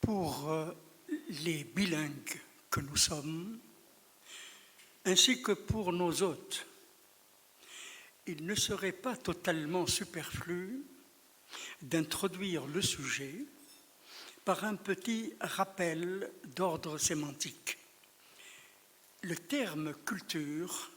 Pour les bilingues que nous sommes, ainsi que pour nos hôtes, il ne serait pas totalement superflu d'introduire le sujet par un petit rappel d'ordre sémantique. Le terme culture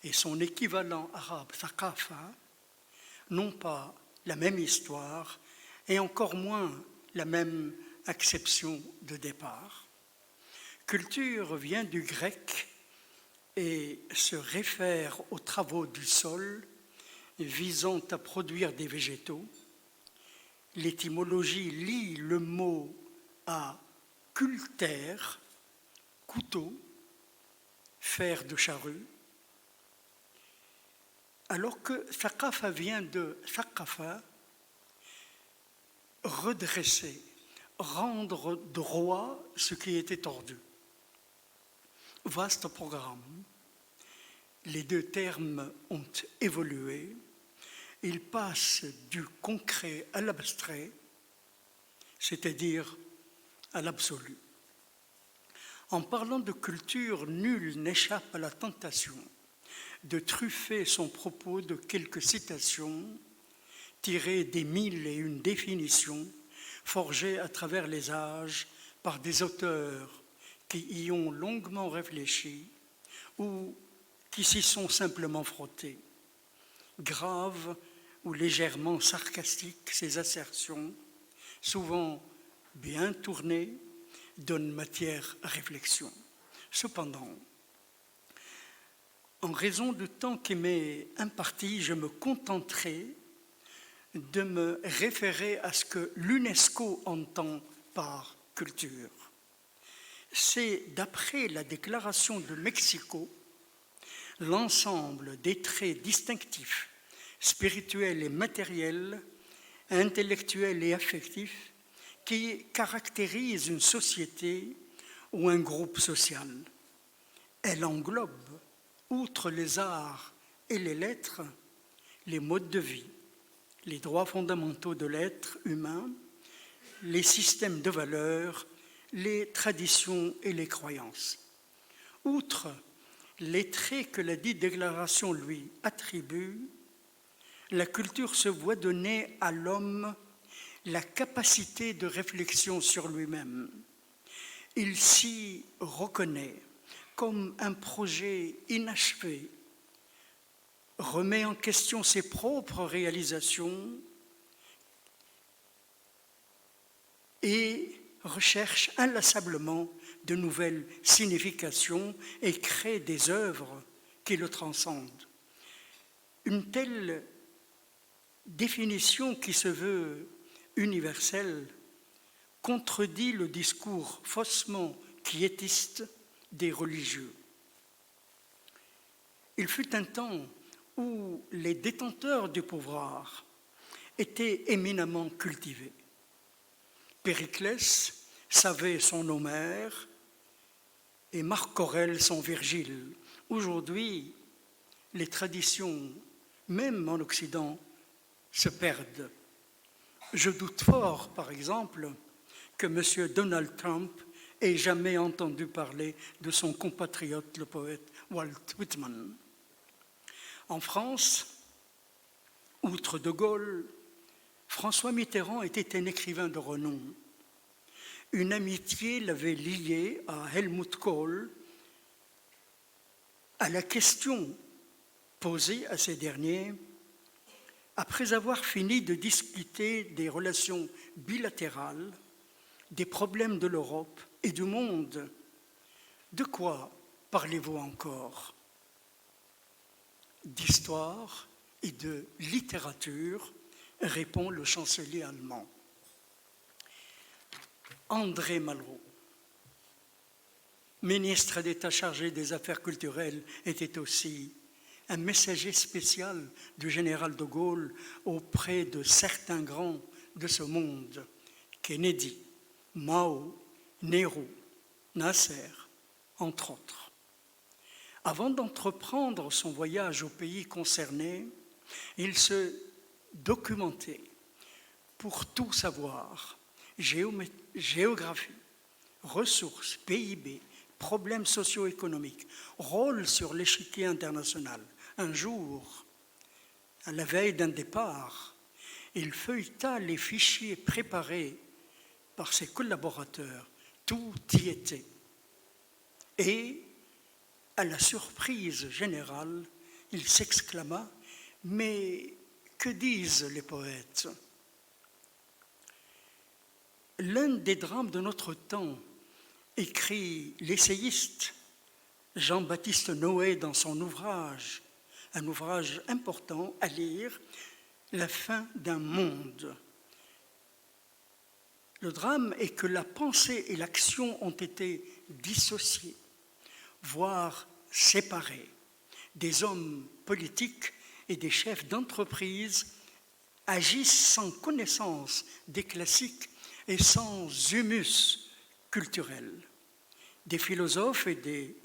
et son équivalent arabe thaqafa n'ont pas la même histoire et encore moins la même acception de départ. Culture vient du grec et se réfère aux travaux du sol visant à produire des végétaux. L'étymologie lie le mot à culter, couteau, fer de charrue, alors que thaqafa vient de thaqafa, redresser, rendre droit ce qui était tordu. Vaste programme. Les deux termes ont évolué. Ils passent du concret à l'abstrait, c'est-à-dire à l'absolu. En parlant de culture, nul n'échappe à la tentation de truffer son propos de quelques citations tirées des 1001 définitions forgées à travers les âges par des auteurs qui y ont longuement réfléchi ou qui s'y sont simplement frottés. Graves ou légèrement sarcastiques, ces assertions, souvent bien tournées, donnent matière à réflexion. Cependant, en raison du temps qui m'est imparti, je me contenterai de me référer à ce que l'UNESCO entend par culture. C'est, d'après la déclaration de Mexico, l'ensemble des traits distinctifs, spirituels et matériels, intellectuels et affectifs, qui caractérisent une société ou un groupe social. Elle englobe, outre les arts et les lettres, les modes de vie, les droits fondamentaux de l'être humain, les systèmes de valeurs, les traditions et les croyances. Outre les traits que la dite déclaration lui attribue, la culture se voit donner à l'homme la capacité de réflexion sur lui-même. Il s'y reconnaît comme un projet inachevé, remet en question ses propres réalisations et recherche inlassablement de nouvelles significations et crée des œuvres qui le transcendent. Une telle définition qui se veut universelle contredit le discours faussement quiétiste des religieux. Il fut un temps où les détenteurs du pouvoir étaient éminemment cultivés. Périclès savait son Homère et Marc Aurèle son Virgile. Aujourd'hui, les traditions, même en Occident, se perdent. Je doute fort, par exemple, que M. Donald Trump ait jamais entendu parler de son compatriote, le poète Walt Whitman. En France, outre De Gaulle, François Mitterrand était un écrivain de renom. Une amitié l'avait lié à Helmut Kohl, à la question posée à ces derniers, après avoir fini de discuter des relations bilatérales, des problèmes de l'Europe et du monde, de quoi parlez-vous encore ? D'histoire et de littérature, répond le chancelier allemand. André Malraux, ministre d'État chargé des Affaires culturelles, était aussi un messager spécial du général de Gaulle auprès de certains grands de ce monde, Kennedy, Mao, Nehru, Nasser, entre autres. Avant d'entreprendre son voyage au pays concerné, il se documentait pour tout savoir géographie, ressources, PIB, problèmes socio-économiques, rôle sur l'échiquier international. Un jour, à la veille d'un départ, il feuilleta les fichiers préparés par ses collaborateurs. Tout y était. Et, à la surprise générale, il s'exclama « Mais que disent les poètes ?» L'un des drames de notre temps, écrit l'essayiste Jean-Baptiste Noé dans son ouvrage, un ouvrage important à lire, La fin d'un monde. Le drame est que la pensée et l'action ont été dissociées, voire séparées. Des hommes politiques et des chefs d'entreprise agissent sans connaissance des classiques et sans humus culturel. Des philosophes et des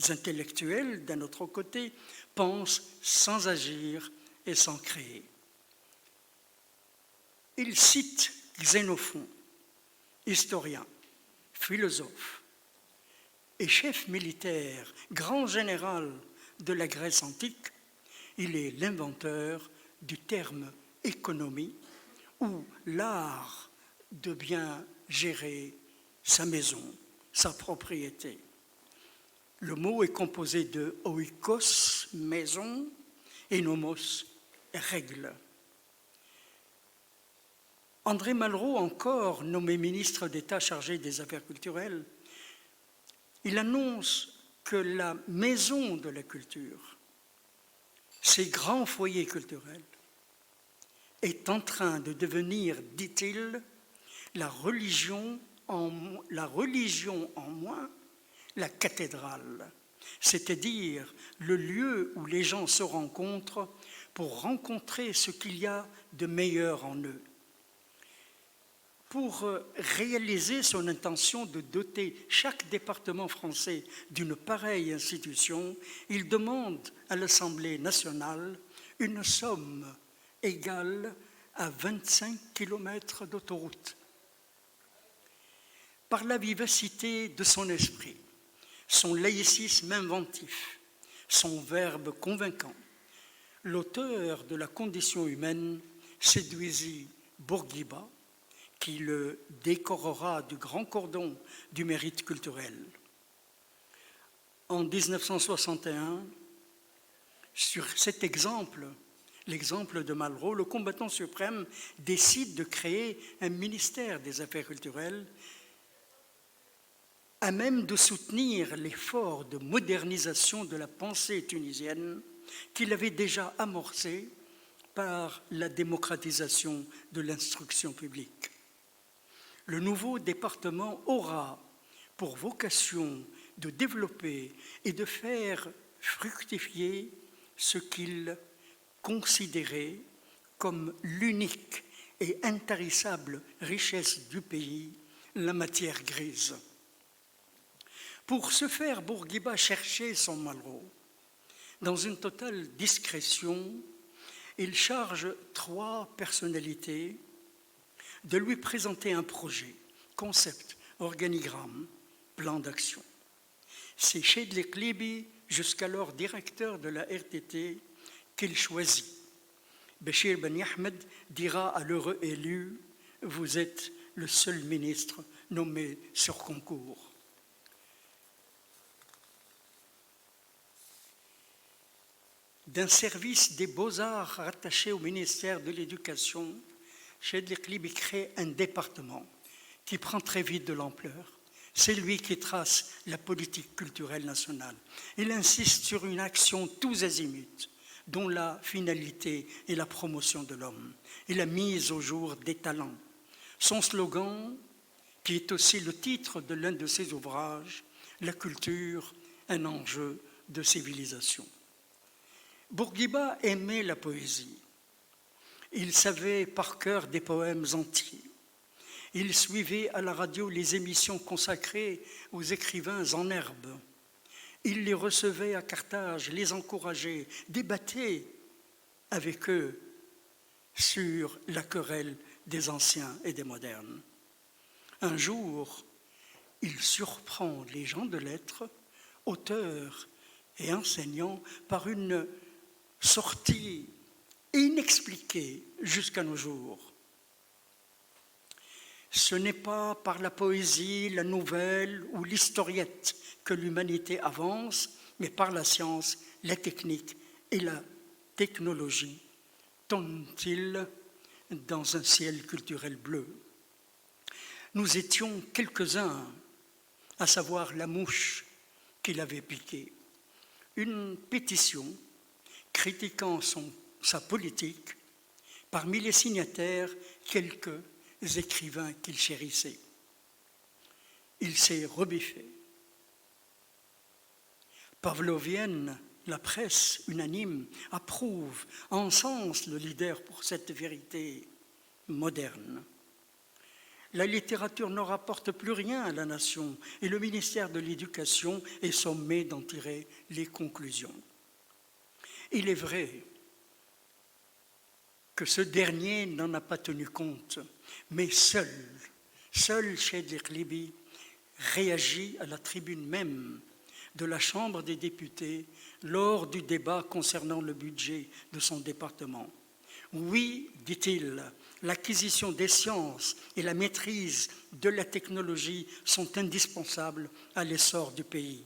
intellectuels, d'un autre côté, pensent sans agir et sans créer. Il cite Xénophon, historien, philosophe et chef militaire, grand général de la Grèce antique. Il est l'inventeur du terme économie, ou l'art de bien gérer sa maison, sa propriété. Le mot est composé de oikos, maison, et nomos, règle. André Malraux, encore nommé ministre d'État chargé des Affaires culturelles, il annonce que la maison de la culture, ces grands foyers culturels, est en train de devenir, dit-il, la religion en moins, la cathédrale, c'est-à-dire le lieu où les gens se rencontrent pour rencontrer ce qu'il y a de meilleur en eux. Pour réaliser son intention de doter chaque département français d'une pareille institution, il demande à l'Assemblée nationale une somme égale à 25 km d'autoroute. Par la vivacité de son esprit, son laïcisme inventif, son verbe convaincant, l'auteur de La condition humaine séduisit Bourguiba, qui le décorera du grand cordon du mérite culturel. En 1961, sur cet exemple, l'exemple de Malraux, le combattant suprême décide de créer un ministère des Affaires culturelles à même de soutenir l'effort de modernisation de la pensée tunisienne qu'il avait déjà amorcé par la démocratisation de l'instruction publique. Le nouveau département aura pour vocation de développer et de faire fructifier ce qu'il considérait comme l'unique et intarissable richesse du pays, la matière grise. Pour ce faire, Bourguiba cherchait son Malraux. Dans une totale discrétion, il charge 3 personnalités de lui présenter un projet, concept, organigramme, plan d'action. C'est Chedli Klibi, jusqu'alors directeur de la RTT, qu'il choisit. Béchir Ben Ahmed dira à l'heureux élu « Vous êtes le seul ministre nommé sur concours ». D'un service des beaux-arts rattaché au ministère de l'Éducation, Chedli Klibi crée un département qui prend très vite de l'ampleur. C'est lui qui trace la politique culturelle nationale. Il insiste sur une action tous azimuts, dont la finalité est la promotion de l'homme et la mise au jour des talents. Son slogan, qui est aussi le titre de l'un de ses ouvrages, « La culture, un enjeu de civilisation ». Bourguiba aimait la poésie. Il savait par cœur des poèmes entiers. Il suivait à la radio les émissions consacrées aux écrivains en herbe. Il les recevait à Carthage, les encourageait, débattait avec eux sur la querelle des anciens et des modernes. Un jour, il surprend les gens de lettres, auteurs et enseignants, par une sortie inexpliquée jusqu'à nos jours. Ce n'est pas par la poésie, la nouvelle ou l'historiette que l'humanité avance, mais par la science, la technique et la technologie, tombe-t-il dans un ciel culturel bleu. Nous étions quelques-uns à savoir la mouche qu'il avait piquée. Une pétition critiquant sa politique, parmi les signataires, quelques écrivains qu'il chérissait. Il s'est rebiffé. Pavlovienne, la presse unanime approuve, encense le leader pour cette vérité moderne. La littérature ne rapporte plus rien à la nation et le ministère de l'Éducation est sommé d'en tirer les conclusions. Il est vrai que ce dernier n'en a pas tenu compte, mais seul Chédric Liby réagit à la tribune même de la Chambre des députés lors du débat concernant le budget de son département. Oui, dit-il, l'acquisition des sciences et la maîtrise de la technologie sont indispensables à l'essor du pays,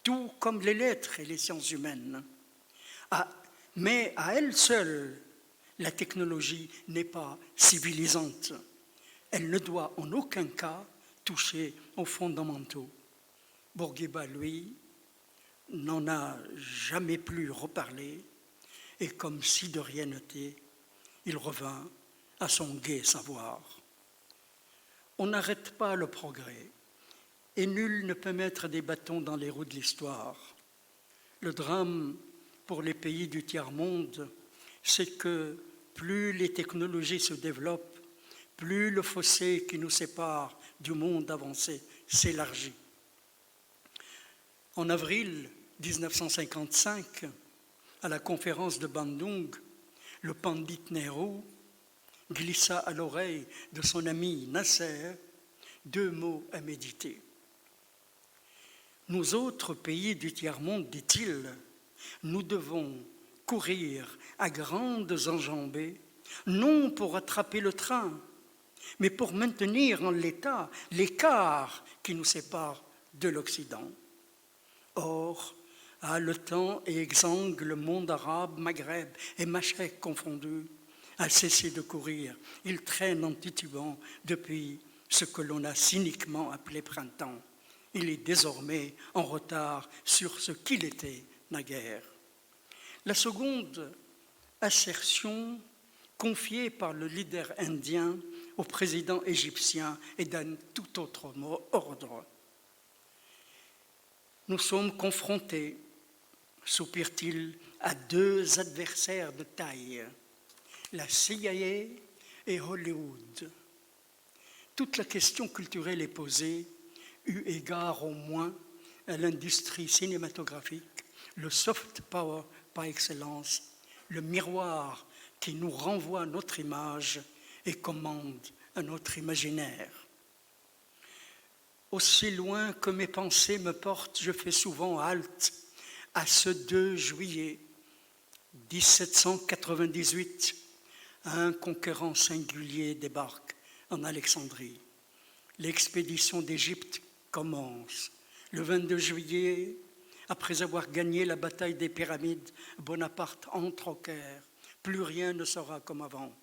tout comme les lettres et les sciences humaines. Mais à elle seule, la technologie n'est pas civilisante. Elle ne doit en aucun cas toucher aux fondamentaux. Bourguiba, lui, n'en a jamais plus reparlé, et comme si de rien n'était, il revint à son gai savoir. On n'arrête pas le progrès, et nul ne peut mettre des bâtons dans les roues de l'histoire. Le drame pour les pays du tiers-monde, c'est que plus les technologies se développent, plus le fossé qui nous sépare du monde avancé s'élargit. En avril 1955, à la conférence de Bandung, le Pandit Nehru glissa à l'oreille de son ami Nasser 2 mots à méditer. Nous autres pays du tiers-monde, dit-il, nous devons courir à grandes enjambées, non pour attraper le train, mais pour maintenir en l'état l'écart qui nous sépare de l'Occident. Or, haletant et exsangue, le monde arabe, Maghreb et Machrek confondus, a cessé de courir. Il traîne en titubant depuis ce que l'on a cyniquement appelé printemps. Il est désormais en retard sur ce qu'il était naguère. La seconde assertion confiée par le leader indien au président égyptien est d'un tout autre ordre. Nous sommes confrontés, soupire-t-il, à 2 adversaires de taille, la CIA et Hollywood. Toute la question culturelle est posée, eu égard au moins à l'industrie cinématographique, le soft power par excellence, le miroir qui nous renvoie à notre image et commande à notre imaginaire. Aussi loin que mes pensées me portent, je fais souvent halte à ce 2 juillet 1798. Un conquérant singulier débarque en Alexandrie. L'expédition d'Égypte commence. Le 22 juillet, après avoir gagné la bataille des pyramides, Bonaparte entre au Caire. Plus rien ne sera comme avant.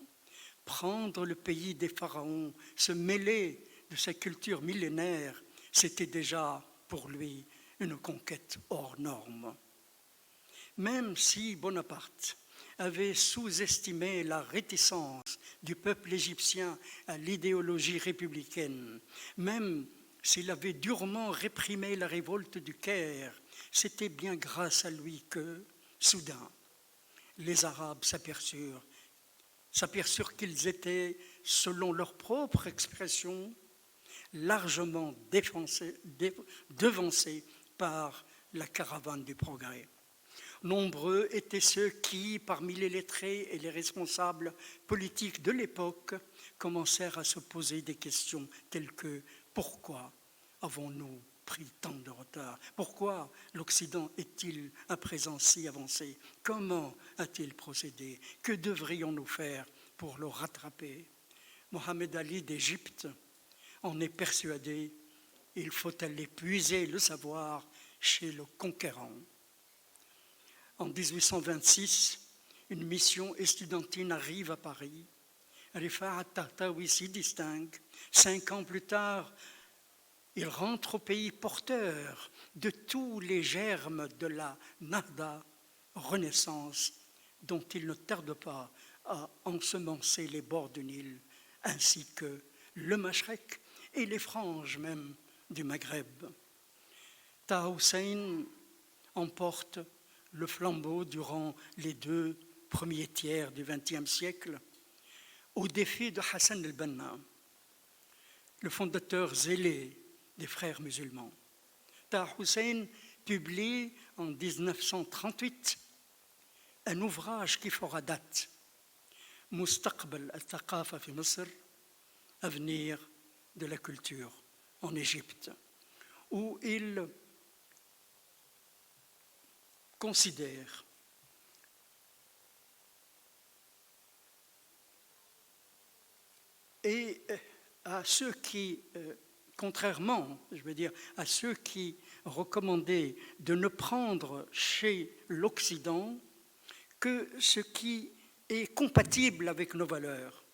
Prendre le pays des pharaons, se mêler de sa culture millénaire, c'était déjà pour lui une conquête hors norme. Même si Bonaparte avait sous-estimé la réticence du peuple égyptien à l'idéologie républicaine, même s'il avait durement réprimé la révolte du Caire, c'était bien grâce à lui que, soudain, les Arabes s'aperçurent qu'ils étaient, selon leur propre expression, largement devancés par la caravane du progrès. Nombreux étaient ceux qui, parmi les lettrés et les responsables politiques de l'époque, commencèrent à se poser des questions telles que « Pourquoi avons-nous pris tant de retard? Pourquoi l'Occident est-il à présent si avancé? Comment a-t-il procédé? Que devrions-nous faire pour le rattraper ?» Mohamed Ali d'Égypte en est persuadé, il faut aller puiser le savoir chez le conquérant. En 1826, une mission estudiantine arrive à Paris. Rifa'at Tahtawi s'y distingue. 5 ans plus tard, il rentre au pays porteur de tous les germes de la Nahda, Renaissance, dont il ne tarde pas à ensemencer les bords du Nil, ainsi que le Mashrek et les franges même du Maghreb. Taha Hussein emporte le flambeau durant les 2 premiers tiers du XXe siècle au défi de Hassan el-Banna, le fondateur zélé des frères musulmans. Taha Hussein publie en 1938 un ouvrage qui fera date, Mustaqbal al-Thaqafa fi Misr, avenir de la culture en Égypte, où il considère et à ceux qui, contrairement, à ceux qui recommandaient de ne prendre chez l'Occident que ce qui est compatible avec nos valeurs.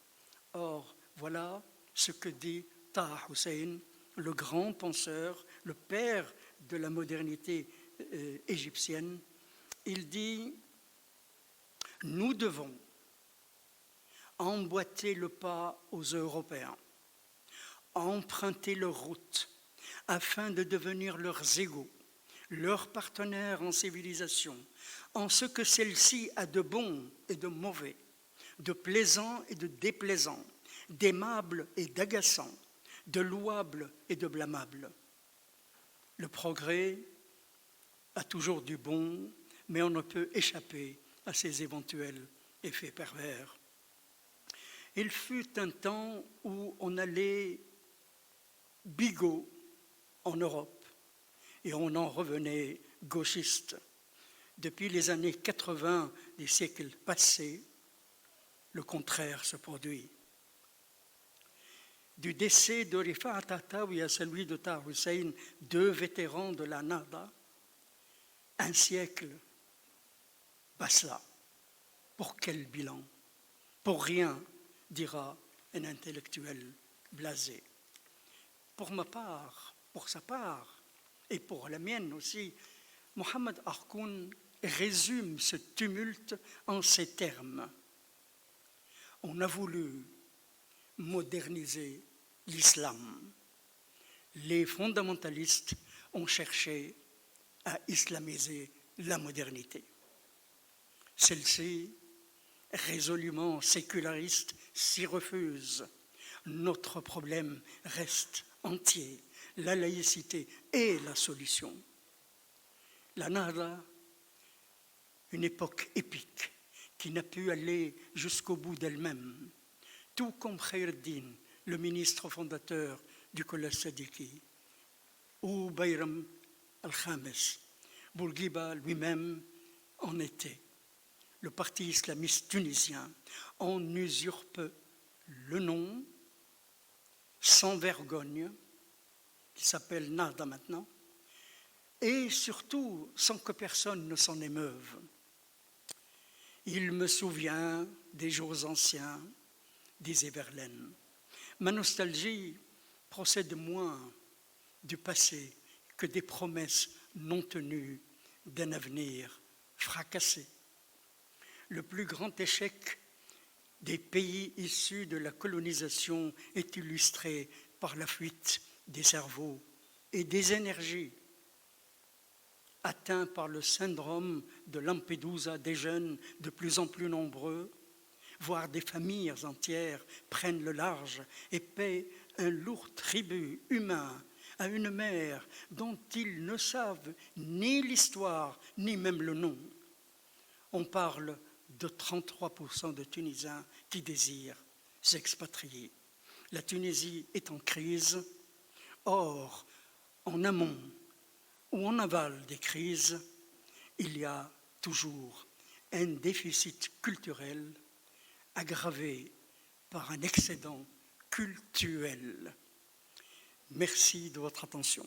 Or, voilà ce que dit Taha Hussein, le grand penseur, le père de la modernité égyptienne. Il dit « Nous devons emboîter le pas aux Européens, emprunter leur route afin de devenir leurs égaux, leurs partenaires en civilisation, en ce que celle-ci a de bon et de mauvais, de plaisant et de déplaisant, d'aimable et d'agaçant, de louable et de blâmable. Le progrès a toujours du bon, mais on ne peut échapper à ses éventuels effets pervers. Il fut un temps où on allait bigot en Europe et on en revenait gauchiste. Depuis les années 80 des siècles passés, le contraire se produit. Du décès de Rifa'at Tahtawi à celui de Taha Hussein, 2 vétérans de la Nahda, un siècle, basta. Pour quel bilan? Pour rien, dira un intellectuel blasé. Pour ma part, pour sa part, et pour la mienne aussi, Mohamed Harkoun résume ce tumulte en ces termes. On a voulu moderniser l'islam. Les fondamentalistes ont cherché à islamiser la modernité. Celle-ci, résolument séculariste, s'y refuse. Notre problème reste entier. La laïcité est la solution. La Nahda, une époque épique qui n'a pu aller jusqu'au bout d'elle-même, tout comme Khayr-Din, le ministre fondateur du Collège Sadiqi, ou Bayram al-Khamis. Bourguiba lui-même en était. Le parti islamiste tunisien en usurpe le nom sans vergogne, qui s'appelle Nahda maintenant, et surtout sans que personne ne s'en émeuve. Il me souvient des jours anciens, disait Verlaine. Ma nostalgie procède moins du passé que des promesses non tenues d'un avenir fracassé. Le plus grand échec des pays issus de la colonisation est illustré par la fuite des cerveaux et des énergies. Atteints par le syndrome de Lampedusa, des jeunes de plus en plus nombreux, voire des familles entières prennent le large et paient un lourd tribut humain à une mer dont ils ne savent ni l'histoire ni même le nom. on parle de 33% de Tunisiens qui désirent s'expatrier. La Tunisie est en crise. Or, en amont ou en aval des crises, il y a toujours un déficit culturel aggravé par un excédent cultuel. Merci de votre attention.